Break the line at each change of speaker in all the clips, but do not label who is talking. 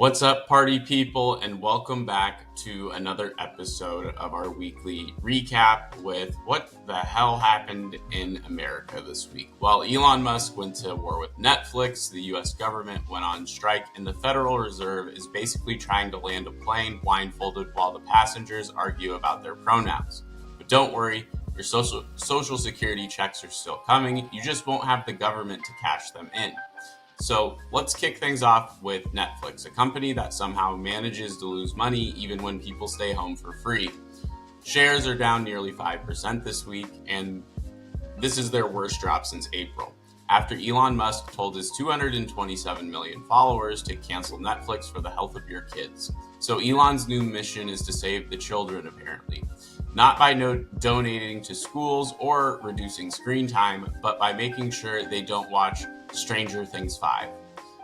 What's up, party people, and welcome back to another episode of our weekly recap with what the hell happened in America this week. Well, Elon Musk went to war with Netflix, the US government went on strike, and the Federal Reserve is basically trying to land a plane blindfolded while the passengers argue about their pronouns. But don't worry, your social security checks are still coming, you just won't have the government to cash them in. So let's kick things off with Netflix, a company that somehow manages to lose money even when people stay home for free. Shares are down nearly 5% this week, and this is their worst drop since April, after Elon Musk told his 227 million followers to cancel Netflix for the health of your kids. So Elon's new mission is to save the children, apparently. Not by donating to schools or reducing screen time, but by making sure they don't watch Stranger Things 5.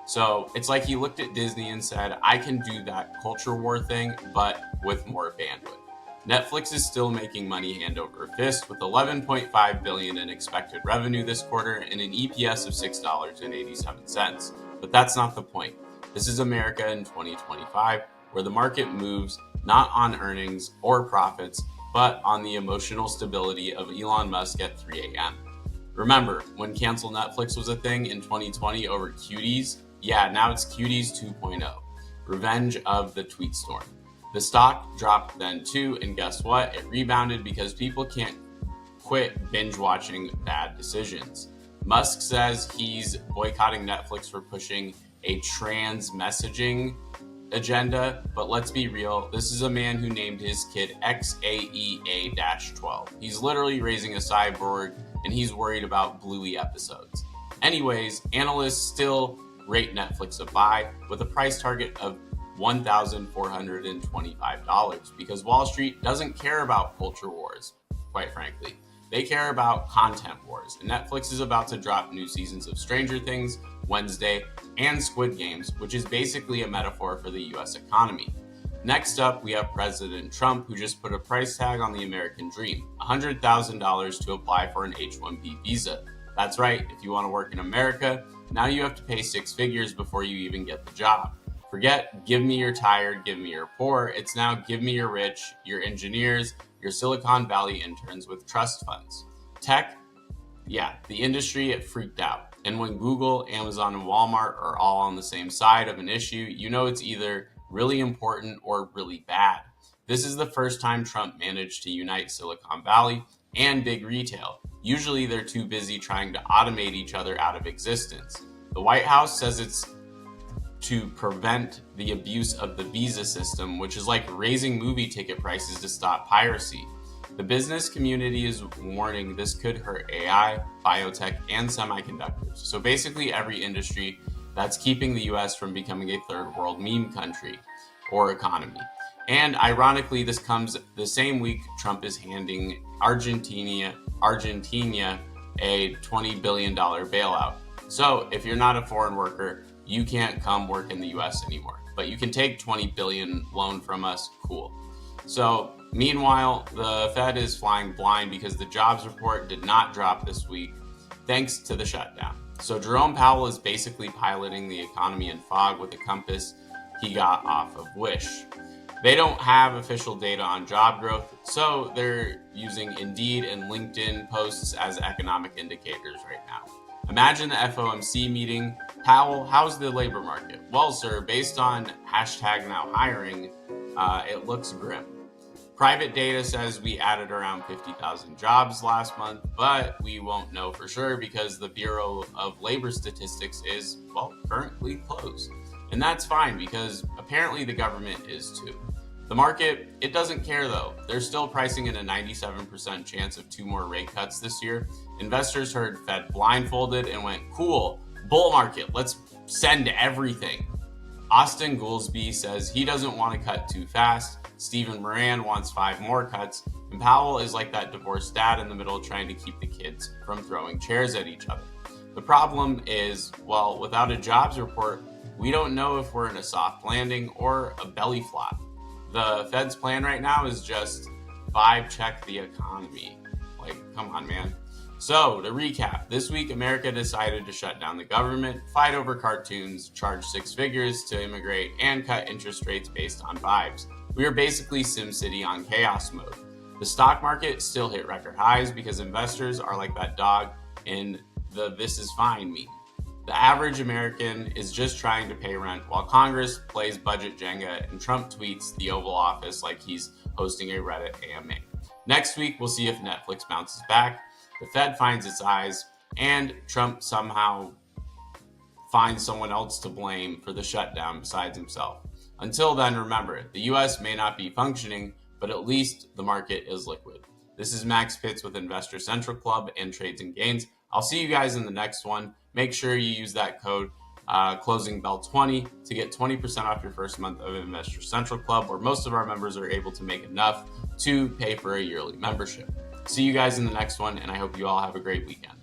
So it's like he looked at Disney and said, I can do that culture war thing, but with more bandwidth. Netflix is still making money hand over fist with $11.5 billion in expected revenue this quarter and an EPS of $6.87. But that's not the point. This is America in 2025, where the market moves not on earnings or profits, but on the emotional stability of Elon Musk at 3 a.m. Remember, when cancel Netflix was a thing in 2020 over cuties? Yeah, now it's cuties 2.0. Revenge of the tweet storm. The stock dropped then too, and guess what? It rebounded because people can't quit binge watching bad decisions. Musk says he's boycotting Netflix for pushing a trans messaging agenda, but let's be real, this is a man who named his kid XAEA-12. He's literally raising a cyborg, and he's worried about Bluey episodes. Anyways, analysts still rate Netflix a buy with a price target of $1,425 because Wall Street doesn't care about culture wars, quite frankly. They care about content wars, and Netflix is about to drop new seasons of Stranger Things Wednesday and Squid Games, which is basically a metaphor for the US economy. Next up, we have President Trump, who just put a price tag on the American dream, $100,000 to apply for an H-1B visa. That's right, if you want to work in America, now you have to pay six figures before you even get the job. Forget, give me your tired, give me your poor. It's now give me your rich, your engineers, your Silicon Valley interns with trust funds. Tech, yeah, the industry, it freaked out. And when Google, Amazon, and Walmart are all on the same side of an issue, you know it's either really important or really bad. This is the first time Trump managed to unite Silicon Valley and big retail. Usually they're too busy trying to automate each other out of existence. The White House says it's to prevent the abuse of the visa system, which is like raising movie ticket prices to stop piracy. The business community is warning this could hurt AI, biotech, and semiconductors. So basically every industry that's keeping the US from becoming a third world meme country or economy. And ironically, this comes the same week Trump is handing Argentina a $20 billion bailout. So if you're not a foreign worker, you can't come work in the US anymore, but you can take $20 billion loan from us, cool. So meanwhile, the Fed is flying blind because the jobs report did not drop this week, thanks to the shutdown. So Jerome Powell is basically piloting the economy in fog with a compass he got off of Wish. They don't have official data on job growth, so they're using Indeed and LinkedIn posts as economic indicators right now. Imagine the FOMC meeting. Powell, how's the labor market? Well, sir, based on #NowHiring, it looks grim. Private data says we added around 50,000 jobs last month, but we won't know for sure because the Bureau of Labor Statistics is, well, currently closed. And that's fine because apparently the government is too. The market, it doesn't care though. They're still pricing in a 97% chance of 2 more rate cuts this year. Investors heard Fed blindfolded and went, cool, bull market, let's send everything. Austin Goolsbee says he doesn't want to cut too fast. Stephen Moran wants 5 more cuts. And Powell is like that divorced dad in the middle trying to keep the kids from throwing chairs at each other. The problem is, well, without a jobs report, we don't know if we're in a soft landing or a belly flop. The Fed's plan right now is just vibe check the economy. Like, come on, man. So, to recap, this week America decided to shut down the government, fight over cartoons, charge six figures to immigrate, and cut interest rates based on vibes. We are basically SimCity on chaos mode. The stock market still hit record highs because investors are like that dog in the "this is fine" meme. The average American is just trying to pay rent while Congress plays budget Jenga and Trump tweets the Oval Office like he's hosting a Reddit AMA. Next week, we'll see if Netflix bounces back, the Fed finds its eyes, and Trump somehow finds someone else to blame for the shutdown besides himself. Until then, remember, the US may not be functioning, but at least the market is liquid. This is Max Pitts with Investor Central Club and Trades and Gains. I'll see you guys in the next one. Make sure you use that code closing bell 20 to get 20% off your first month of Investor Central Club, where most of our members are able to make enough to pay for a yearly membership. See you guys in the next one, and I hope you all have a great weekend.